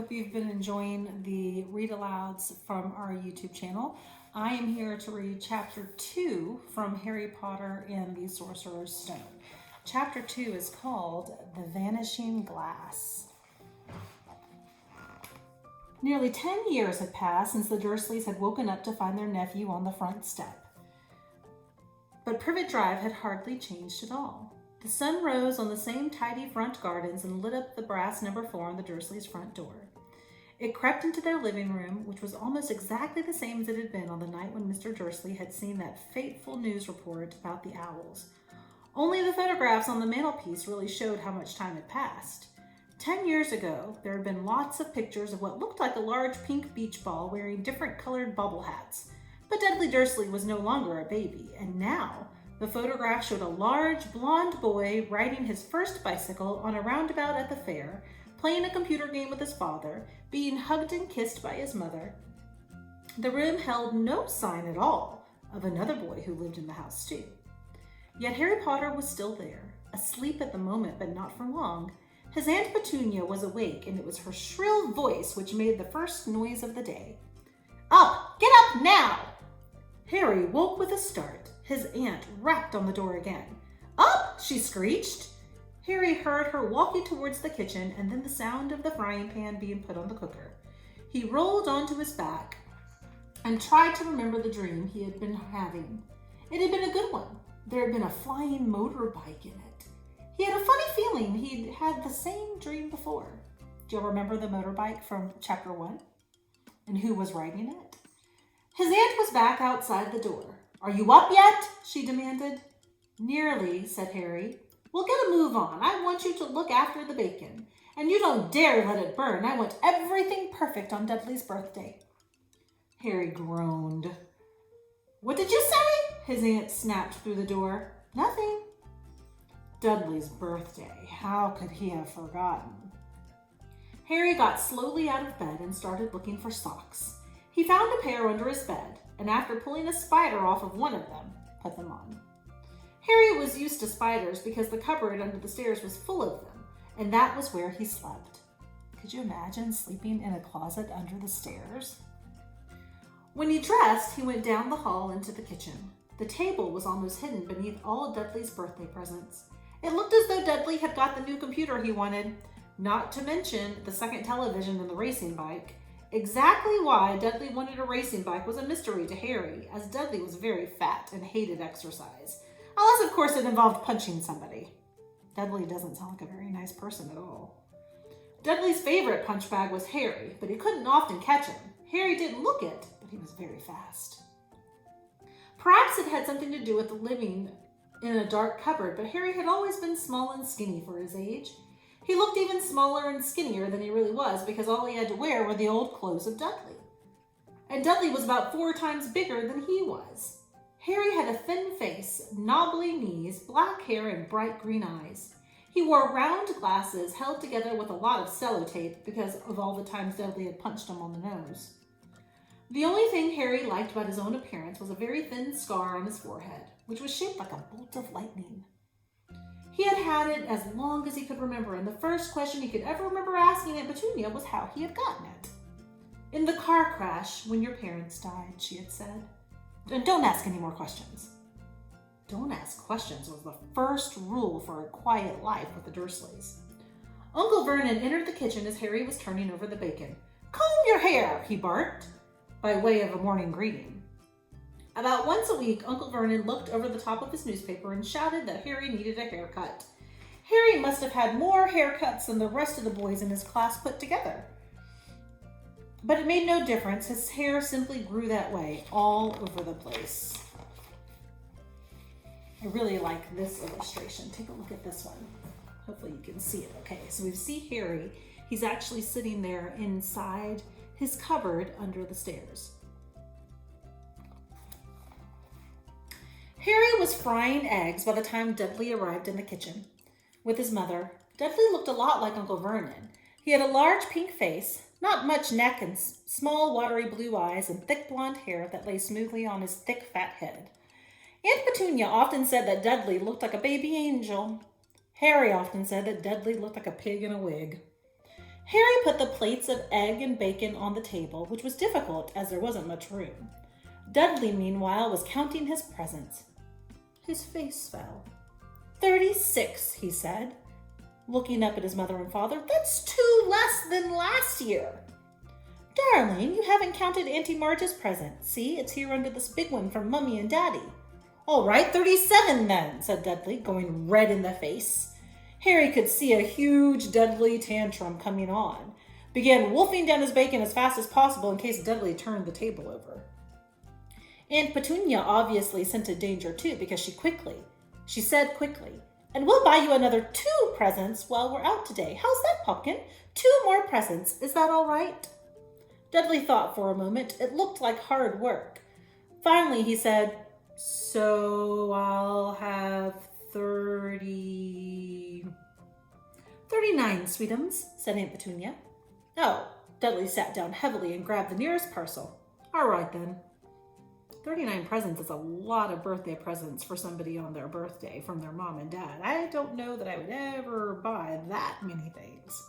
hope you've been enjoying the read alouds from our YouTube channel. I am here to read chapter 2 from Harry Potter and the Sorcerer's Stone. Chapter 2 is called The Vanishing Glass. Nearly 10 years had passed since the Dursleys had woken up to find their nephew on the front step. But Privet Drive had hardly changed at all. The sun rose on the same tidy front gardens and lit up the brass number 4 on the Dursleys' front door. It crept into their living room, which was almost exactly the same as it had been on the night when Mr. Dursley had seen that fateful news report about the owls. Only the photographs on the mantelpiece really showed how much time had passed. 10 years ago, there had been lots of pictures of what looked like a large pink beach ball wearing different colored bubble hats. But Dudley Dursley was no longer a baby, and now the photograph showed a large, blonde boy riding his first bicycle on a roundabout at the fair, playing a computer game with his father, being hugged and kissed by his mother. The room held no sign at all of another boy who lived in the house too. Yet Harry Potter was still there, asleep at the moment, but not for long. His Aunt Petunia was awake, and it was her shrill voice which made the first noise of the day. "Up! Get up now!" Harry woke with a start. His aunt rapped on the door again. "Up!" she screeched. Harry heard her walking towards the kitchen and then the sound of the frying pan being put on the cooker. He rolled onto his back and tried to remember the dream he had been having. It had been a good one. There had been a flying motorbike in it. He had a funny feeling he'd had the same dream before. Do you remember the motorbike from chapter 1? And who was riding it? His aunt was back outside the door. "Are you up yet?" she demanded. "Nearly," said Harry. "We'll get a move on. I want you to look after the bacon. And you don't dare let it burn. I want everything perfect on Dudley's birthday." Harry groaned. "What did you say?" his aunt snapped through the door. "Nothing." Dudley's birthday. How could he have forgotten? Harry got slowly out of bed and started looking for socks. He found a pair under his bed, and after pulling a spider off of one of them, put them on. Harry was used to spiders because the cupboard under the stairs was full of them, and that was where he slept. Could you imagine sleeping in a closet under the stairs? When he dressed, he went down the hall into the kitchen. The table was almost hidden beneath all Dudley's birthday presents. It looked as though Dudley had got the new computer he wanted, not to mention the second television and the racing bike. Exactly why Dudley wanted a racing bike was a mystery to Harry, as Dudley was very fat and hated exercise. Unless, of course, it involved punching somebody. Dudley doesn't sound like a very nice person at all. Dudley's favorite punch bag was Harry, but he couldn't often catch him. Harry didn't look it, but he was very fast. Perhaps it had something to do with living in a dark cupboard, but Harry had always been small and skinny for his age. He looked even smaller and skinnier than he really was because all he had to wear were the old clothes of Dudley. And Dudley was about 4 times bigger than he was. Harry had a thin face, knobbly knees, black hair, and bright green eyes. He wore round glasses held together with a lot of sellotape because of all the times Dudley had punched him on the nose. The only thing Harry liked about his own appearance was a very thin scar on his forehead, which was shaped like a bolt of lightning. He had had it as long as he could remember, and the first question he could ever remember asking Aunt Petunia was how he had gotten it. "In the car crash when your parents died," she had said. "And don't ask any more questions." Don't ask questions was the first rule for a quiet life with the Dursleys. Uncle Vernon entered the kitchen as Harry was turning over the bacon. "Comb your hair," he barked, by way of a morning greeting. About once a week, Uncle Vernon looked over the top of his newspaper and shouted that Harry needed a haircut. Harry must have had more haircuts than the rest of the boys in his class put together. But it made no difference. His hair simply grew that way all over the place. I really like this illustration. Take a look at this one. Hopefully you can see it okay. So we see Harry. He's actually sitting there inside his cupboard under the stairs. Harry was frying eggs by the time Dudley arrived in the kitchen with his mother. Dudley looked a lot like Uncle Vernon. He had a large pink face, not much neck, and small watery blue eyes, and thick blonde hair that lay smoothly on his thick fat head. Aunt Petunia often said that Dudley looked like a baby angel. Harry often said that Dudley looked like a pig in a wig. Harry put the plates of egg and bacon on the table, which was difficult as there wasn't much room. Dudley, meanwhile, was counting his presents. His face fell. 36, he said, looking up at his mother and father. That's 2 less than last year. Darling, you haven't counted Auntie Marge's present. See, it's here under this big one from Mummy and Daddy. All right, 37 then, said Dudley, going red in the face. Harry could see a huge Dudley tantrum coming on. Began wolfing down his bacon as fast as possible in case Dudley turned the table over. Aunt Petunia obviously scented danger too because she said quickly, and we'll buy you another 2 presents while we're out today. How's that, Pumpkin? 2 more presents. Is that all right? Dudley thought for a moment. It looked like hard work. Finally, he said, so I'll have 39, sweetums, said Aunt Petunia. Oh, Dudley sat down heavily and grabbed the nearest parcel. All right, then. 39 presents is a lot of birthday presents for somebody on their birthday from their mom and dad. I don't know that I would ever buy that many things.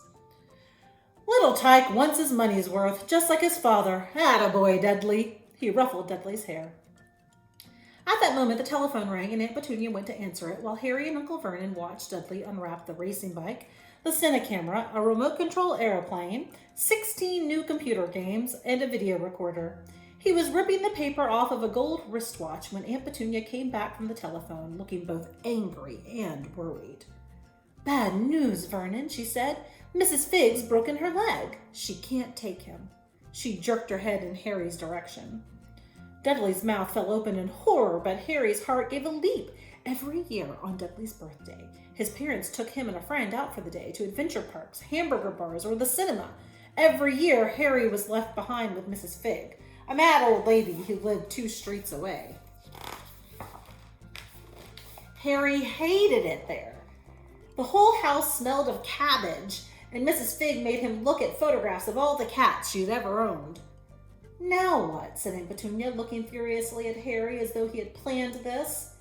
Little Tyke wants his money's worth, just like his father. Attaboy, Dudley. He ruffled Dudley's hair. At that moment, the telephone rang, and Aunt Petunia went to answer it, while Harry and Uncle Vernon watched Dudley unwrap the racing bike, the Cine-camera, a remote-control airplane, 16 new computer games, and a video recorder. He was ripping the paper off of a gold wristwatch when Aunt Petunia came back from the telephone, looking both angry and worried. Bad news, Vernon, she said. Mrs. Figg's broken her leg. She can't take him. She jerked her head in Harry's direction. Dudley's mouth fell open in horror, but Harry's heart gave a leap. Every year on Dudley's birthday, his parents took him and a friend out for the day to adventure parks, hamburger bars, or the cinema. Every year, Harry was left behind with Mrs. Figg, a mad old lady who lived 2 streets away. Harry hated it there. The whole house smelled of cabbage, and Mrs. Figg made him look at photographs of all the cats she'd ever owned. Now what? Said Aunt Petunia, looking furiously at Harry as though he had planned this.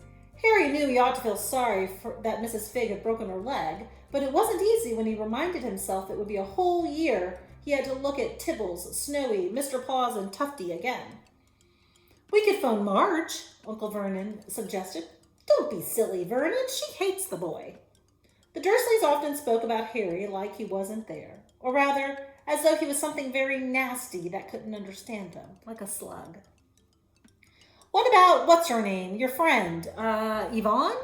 Harry knew he ought to feel sorry that Mrs. Figg had broken her leg, but it wasn't easy when he reminded himself it would be a whole year he had to look at Tibbles, Snowy, Mr. Paws, and Tufty again. We could phone Marge, Uncle Vernon suggested. Don't be silly, Vernon. She hates the boy. The Dursleys often spoke about Harry like he wasn't there, or rather, as though he was something very nasty that couldn't understand them, like a slug. What about, what's her name, your friend, Yvonne?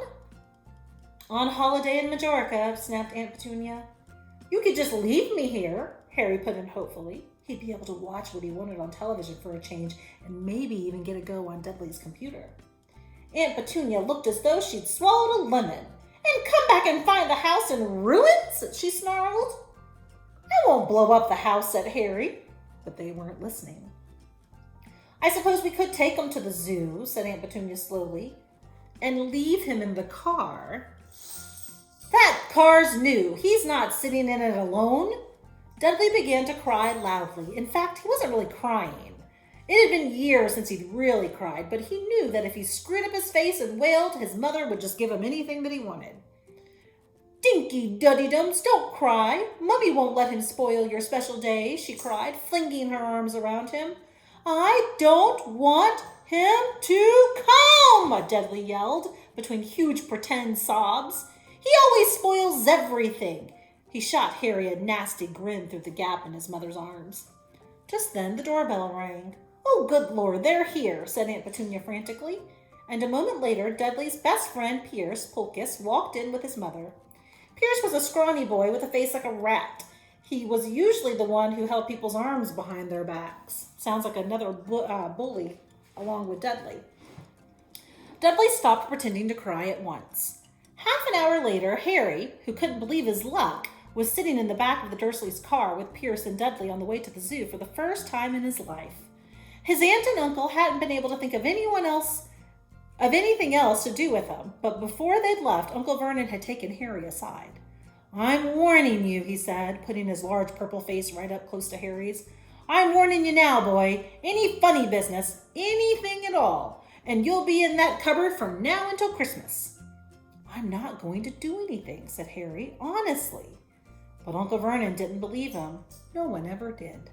On holiday in Majorca, snapped Aunt Petunia. You could just leave me here, Harry put in hopefully. He'd be able to watch what he wanted on television for a change, and maybe even get a go on Dudley's computer. Aunt Petunia looked as though she'd swallowed a lemon. And come back and find the house in ruins, she snarled. I won't blow up the house, said Harry, but they weren't listening. I suppose we could take him to the zoo, said Aunt Petunia slowly, and leave him in the car. That car's new. He's not sitting in it alone. Dudley began to cry loudly. In fact, he wasn't really crying. It had been years since he'd really cried, but he knew that if he screwed up his face and wailed, his mother would just give him anything that he wanted. Dinky Duddydums, don't cry. Mummy won't let him spoil your special day, she cried, flinging her arms around him. I don't want him to come, Dudley yelled, between huge pretend sobs. He always spoils everything. He shot Harry a nasty grin through the gap in his mother's arms. Just then the doorbell rang. Oh, good Lord, they're here, said Aunt Petunia frantically. And a moment later, Dudley's best friend, Pierce Polkus, walked in with his mother. Pierce was a scrawny boy with a face like a rat. He was usually the one who held people's arms behind their backs. Sounds like another bully, along with Dudley. Dudley stopped pretending to cry at once. Half an hour later, Harry, who couldn't believe his luck, was sitting in the back of the Dursleys' car with Pierce and Dudley on the way to the zoo for the first time in his life. His aunt and uncle hadn't been able to think of anything else to do with them, but before they'd left, Uncle Vernon had taken Harry aside. I'm warning you, he said, putting his large purple face right up close to Harry's. I'm warning you now, boy. Any funny business, anything at all, and you'll be in that cupboard from now until Christmas. I'm not going to do anything, said Harry, honestly. But Uncle Vernon didn't believe him. No one ever did.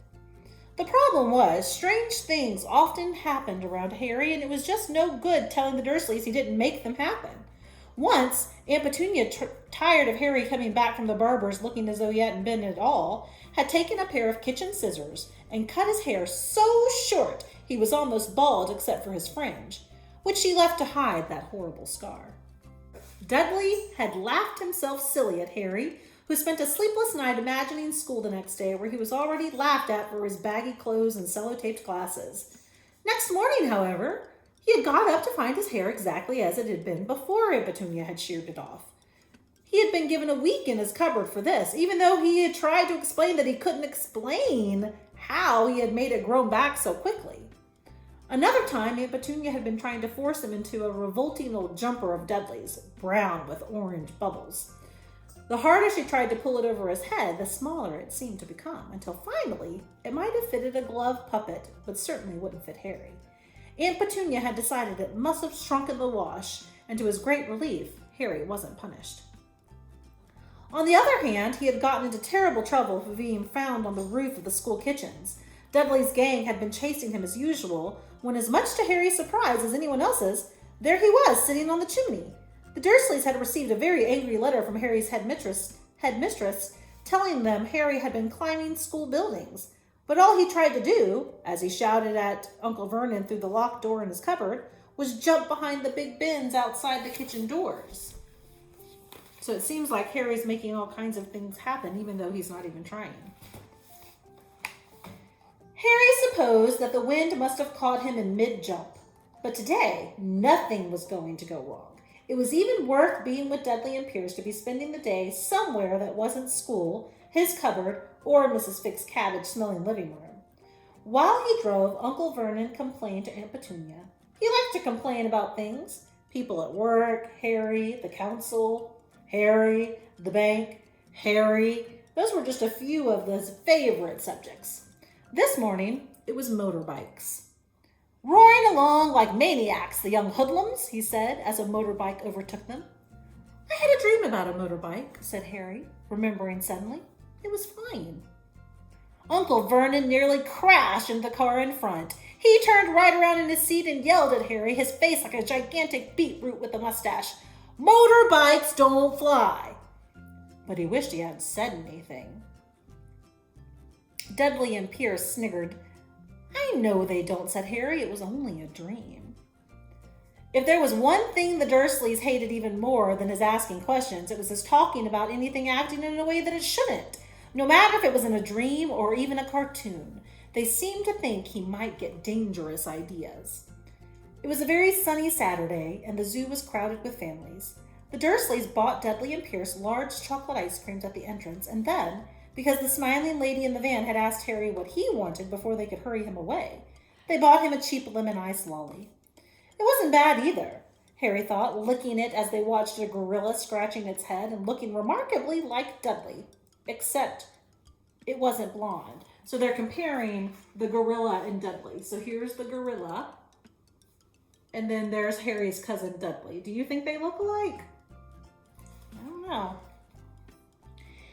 The problem was, strange things often happened around Harry, and it was just no good telling the Dursleys he didn't make them happen. Once, Aunt Petunia, tired of Harry coming back from the barber's looking as though he hadn't been at all, had taken a pair of kitchen scissors and cut his hair so short he was almost bald except for his fringe, which she left to hide that horrible scar. Dudley had laughed himself silly at Harry, who spent a sleepless night imagining school the next day, where he was already laughed at for his baggy clothes and sellotaped glasses. Next morning, however, he had got up to find his hair exactly as it had been before Aunt Petunia had sheared it off. He had been given a week in his cupboard for this, even though he had tried to explain that he couldn't explain how he had made it grow back so quickly. Another time, Aunt Petunia had been trying to force him into a revolting old jumper of Dudley's, brown with orange bubbles. The harder she tried to pull it over his head, the smaller it seemed to become, until finally it might have fitted a glove puppet, but certainly wouldn't fit Harry. Aunt Petunia had decided it must have shrunk in the wash, and to his great relief, Harry wasn't punished. On the other hand, he had gotten into terrible trouble for being found on the roof of the school kitchens. Dudley's gang had been chasing him as usual, when, as much to Harry's surprise as anyone else's, there he was sitting on the chimney. The Dursleys had received a very angry letter from Harry's headmistress telling them Harry had been climbing school buildings. But all he tried to do, as he shouted at Uncle Vernon through the locked door in his cupboard, was jump behind the big bins outside the kitchen doors. So it seems like Harry's making all kinds of things happen, even though he's not even trying. Harry supposed that the wind must have caught him in mid-jump. But today, nothing was going to go wrong. It was even worth being with Dudley and Pierce to be spending the day somewhere that wasn't school, his cupboard, or Mrs. Figg's cabbage-smelling living room. While he drove, Uncle Vernon complained to Aunt Petunia. He liked to complain about things. People at work, Harry, the council, Harry, the bank, Harry. Those were just a few of his favorite subjects. This morning, it was motorbikes. "Roaring along like maniacs, the young hoodlums," he said, as a motorbike overtook them. "I had a dream about a motorbike," said Harry, remembering suddenly. "It was flying." Uncle Vernon nearly crashed into the car in front. He turned right around in his seat and yelled at Harry, his face like a gigantic beetroot with a mustache. "Motorbikes don't fly!" But he wished he hadn't said anything. Dudley and Pierce sniggered. "I know they don't," said Harry. "It was only a dream." If there was one thing the Dursleys hated even more than his asking questions, it was his talking about anything acting in a way that it shouldn't. No matter if it was in a dream or even a cartoon, they seemed to think he might get dangerous ideas. It was a very sunny Saturday, and the zoo was crowded with families. The Dursleys bought Dudley and Pierce large chocolate ice creams at the entrance, and then, because the smiling lady in the van had asked Harry what he wanted before they could hurry him away, they bought him a cheap lemon ice lolly. It wasn't bad either, Harry thought, licking it as they watched a gorilla scratching its head and looking remarkably like Dudley, except it wasn't blonde. So they're comparing the gorilla and Dudley. So here's the gorilla, and then there's Harry's cousin Dudley. Do you think they look alike? I don't know.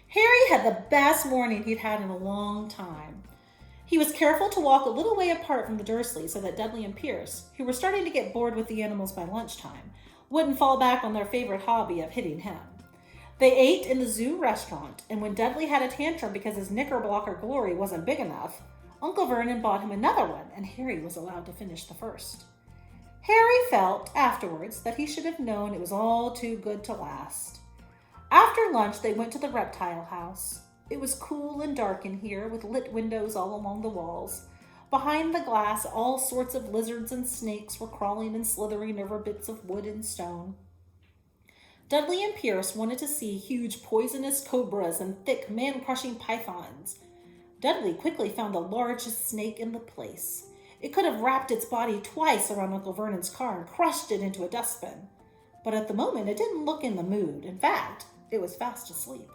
Harry had the best morning he'd had in a long time. He was careful to walk a little way apart from the Dursleys so that Dudley and Pierce, who were starting to get bored with the animals by lunchtime, wouldn't fall back on their favorite hobby of hitting him. They ate in the zoo restaurant, and when Dudley had a tantrum because his knickerbocker glory wasn't big enough, Uncle Vernon bought him another one, and Harry was allowed to finish the first. Harry felt, afterwards, that he should have known it was all too good to last. After lunch, they went to the reptile house. It was cool and dark in here, with lit windows all along the walls. Behind the glass, all sorts of lizards and snakes were crawling and slithering over bits of wood and stone. Dudley and Pierce wanted to see huge poisonous cobras and thick, man-crushing pythons. Dudley quickly found the largest snake in the place. It could have wrapped its body twice around Uncle Vernon's car and crushed it into a dustbin. But at the moment, it didn't look in the mood. In fact, it was fast asleep.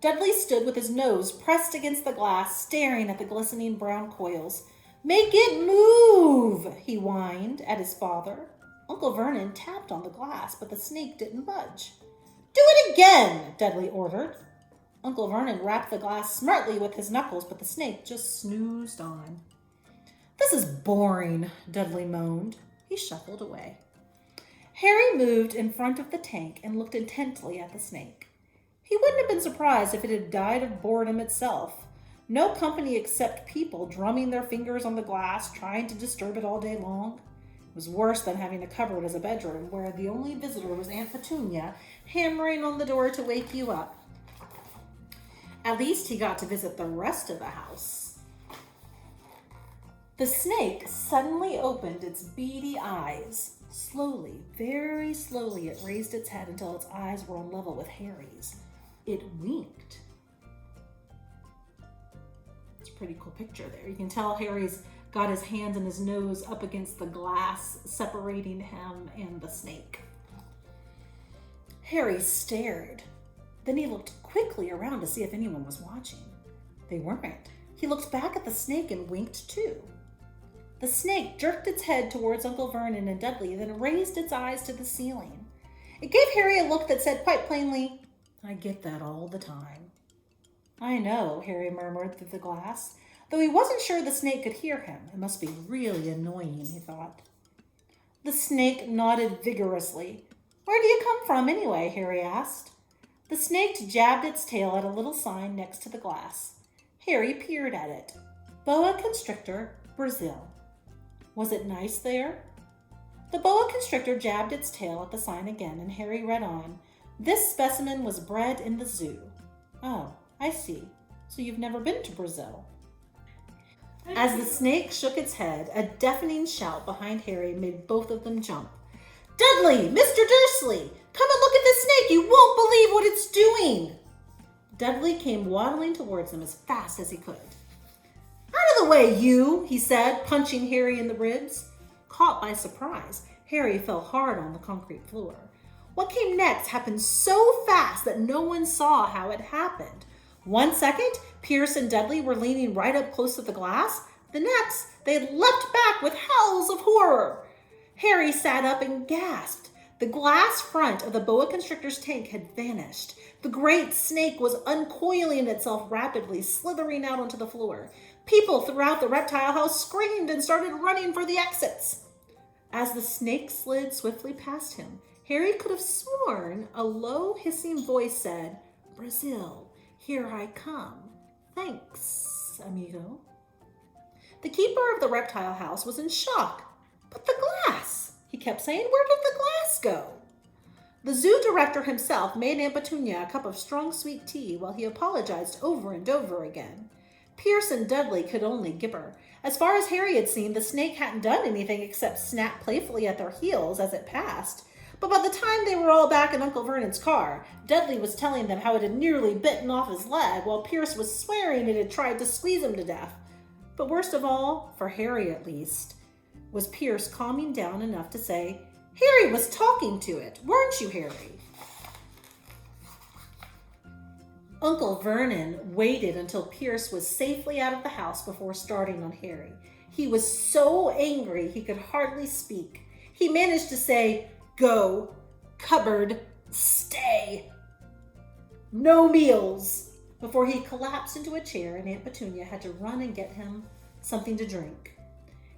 Dudley stood with his nose pressed against the glass, staring at the glistening brown coils. "Make it move," he whined at his father. Uncle Vernon tapped on the glass, but the snake didn't budge. "Do it again," Dudley ordered. Uncle Vernon rapped the glass smartly with his knuckles, but the snake just snoozed on. "This is boring," Dudley moaned. He shuffled away. Harry moved in front of the tank and looked intently at the snake. He wouldn't have been surprised if it had died of boredom itself. No company except people drumming their fingers on the glass, trying to disturb it all day long. It was worse than having a cupboard as a bedroom, where the only visitor was Aunt Petunia, hammering on the door to wake you up. At least he got to visit the rest of the house. The snake suddenly opened its beady eyes. Slowly, very slowly, it raised its head until its eyes were on level with Harry's. It winked. It's a pretty cool picture there. You can tell Harry's got his hands and his nose up against the glass, separating him and the snake. Harry stared. Then he looked quickly around to see if anyone was watching. They weren't. He looked back at the snake and winked too. The snake jerked its head towards Uncle Vernon and Dudley, then raised its eyes to the ceiling. It gave Harry a look that said quite plainly, "I get that all the time." "I know," Harry murmured through the glass, though he wasn't sure the snake could hear him. It must be really annoying, he thought. The snake nodded vigorously. "Where do you come from anyway?" Harry asked. The snake jabbed its tail at a little sign next to the glass. Harry peered at it. Boa constrictor, Brazil. Was it nice there? The boa constrictor jabbed its tail at the sign again, and Harry read on. This specimen was bred in the zoo. Oh, I see. So you've never been to Brazil. As the snake shook its head, a deafening shout behind Harry made both of them jump. "Dudley! Mr. Dursley! Come and look at this snake! You won't believe what it's doing!" Dudley came waddling towards them as fast as he could. "Out of the way, you!" he said, punching Harry in the ribs. Caught by surprise, Harry fell hard on the concrete floor. What came next happened so fast that no one saw how it happened. 1 second, Pierce and Dudley were leaning right up close to the glass. The next, they had leapt back with howls of horror. Harry sat up and gasped. The glass front of the boa constrictor's tank had vanished. The great snake was uncoiling itself rapidly, slithering out onto the floor. People throughout the reptile house screamed and started running for the exits. As the snake slid swiftly past him, Harry could have sworn a low hissing voice said, "Brazil, here I come. Thanks, amigo." The keeper of the reptile house was in shock. "But the glass," he kept saying. "Where did the glass go?" The zoo director himself made Aunt Petunia a cup of strong sweet tea while he apologized over and over again. Pierce and Dudley could only gibber. As far as Harry had seen, the snake hadn't done anything except snap playfully at their heels as it passed. But by the time they were all back in Uncle Vernon's car, Dudley was telling them how it had nearly bitten off his leg, while Pierce was swearing it had tried to squeeze him to death. But worst of all, for Harry at least, was Pierce calming down enough to say, "Harry was talking to it, weren't you, Harry?" Uncle Vernon waited until Pierce was safely out of the house before starting on Harry. He was so angry he could hardly speak. He managed to say, "Go, cupboard, stay. No meals," before he collapsed into a chair and Aunt Petunia had to run and get him something to drink.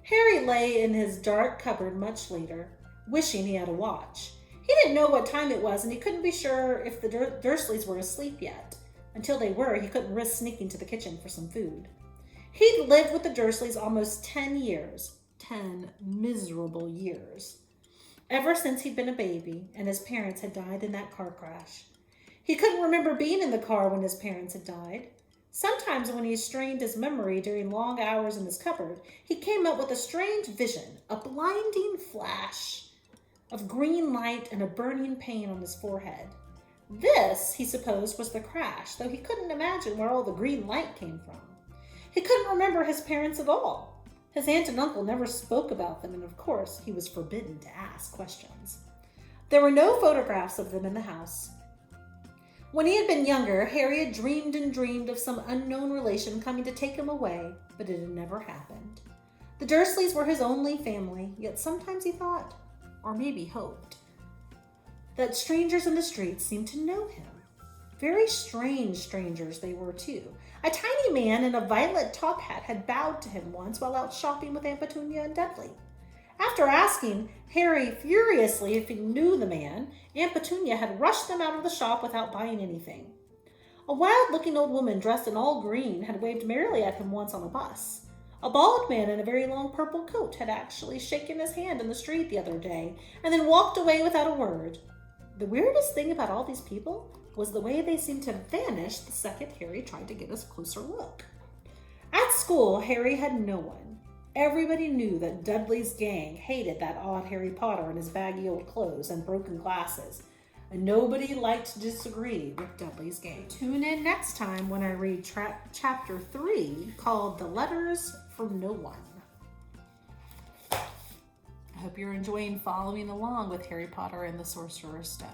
Harry lay in his dark cupboard much later, wishing he had a watch. He didn't know what time it was, and he couldn't be sure if the Dursleys were asleep yet. Until they were, he couldn't risk sneaking to the kitchen for some food. He'd lived with the Dursleys almost 10 years. 10 miserable years. Ever since he'd been a baby and his parents had died in that car crash. He couldn't remember being in the car when his parents had died. Sometimes when he strained his memory during long hours in his cupboard, he came up with a strange vision, a blinding flash of green light and a burning pain on his forehead. This, he supposed, was the crash, though he couldn't imagine where all the green light came from. He couldn't remember his parents at all. His aunt and uncle never spoke about them, and of course, he was forbidden to ask questions. There were no photographs of them in the house. When he had been younger, Harry had dreamed and dreamed of some unknown relation coming to take him away, but it had never happened. The Dursleys were his only family, yet sometimes he thought, or maybe hoped, that strangers in the streets seemed to know him. Very strange strangers they were, too. A tiny man in a violet top hat had bowed to him once while out shopping with Aunt Petunia and Dudley. After asking Harry furiously if he knew the man, Aunt Petunia had rushed them out of the shop without buying anything. A wild-looking old woman dressed in all green had waved merrily at him once on a bus. A bald man in a very long purple coat had actually shaken his hand in the street the other day and then walked away without a word. The weirdest thing about all these people was the way they seemed to vanish the second Harry tried to get a closer look. At school, Harry had no one. Everybody knew that Dudley's gang hated that odd Harry Potter in his baggy old clothes and broken glasses, and nobody liked to disagree with Dudley's gang. Tune in next time when I read chapter 3 called The Letters from No One. I hope you're enjoying following along with Harry Potter and the Sorcerer's Stone.